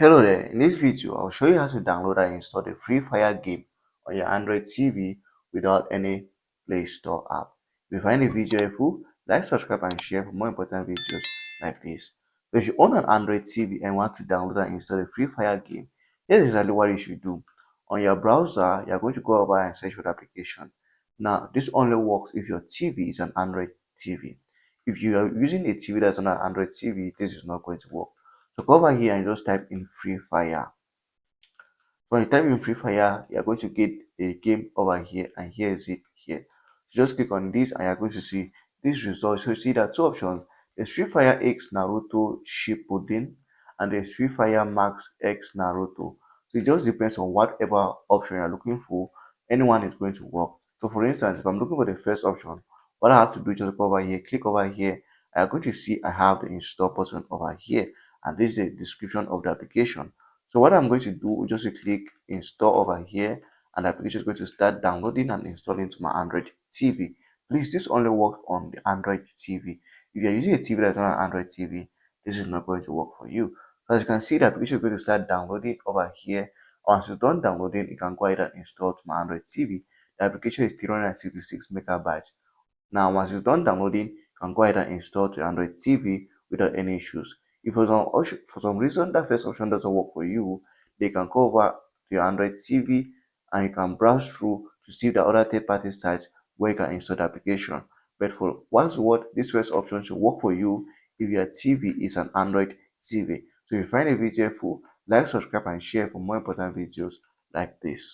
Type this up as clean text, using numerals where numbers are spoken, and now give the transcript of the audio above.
Hello there, in this video I'll show you how to download and install the Free Fire game on your Android TV without any Play Store app. If you find the video helpful, like, subscribe and share for more important videos like this. So if you own an Android TV and want to download and install the Free Fire game, here's exactly what you should do. On your browser, you're going to go over and search for the application. Now, this only works if your TV is an Android TV. If you are using a TV that's on an Android TV, this is not going to work. So go over here and just type in Free Fire. When you type in Free Fire, you're going to get a game over here, and here is it here. So just click on this and you're going to see these results. So you see there are two options. There's Free Fire X Naruto Shippuden and there's Free Fire Max X Naruto. So it just depends on whatever option you're looking for. Anyone is going to work. So for instance, if I'm looking for the first option, what I have to do is just go over here, click over here. I'm going to see I have the install button over here, and this is the description of the application. So what I'm going to do is just to click install over here, and the application is going to start downloading and installing to my Android TV. Please, this only works on the Android TV. If you're using a TV that's not an Android TV, this is not going to work for you. So as you can see, the application is going to start downloading over here. Once it's done downloading, you can go ahead and install to my Android TV. The application is 366 megabytes. Now, once it's done downloading, you can go ahead and install to Android TV without any issues. If for some reason that first option doesn't work for you, they can go over to your Android TV and you can browse through to see the other third-party sites where you can install the application. But for what's what, this first option should work for you if your TV is an Android TV. So if you find the video helpful, like, subscribe, and share for more important videos like this.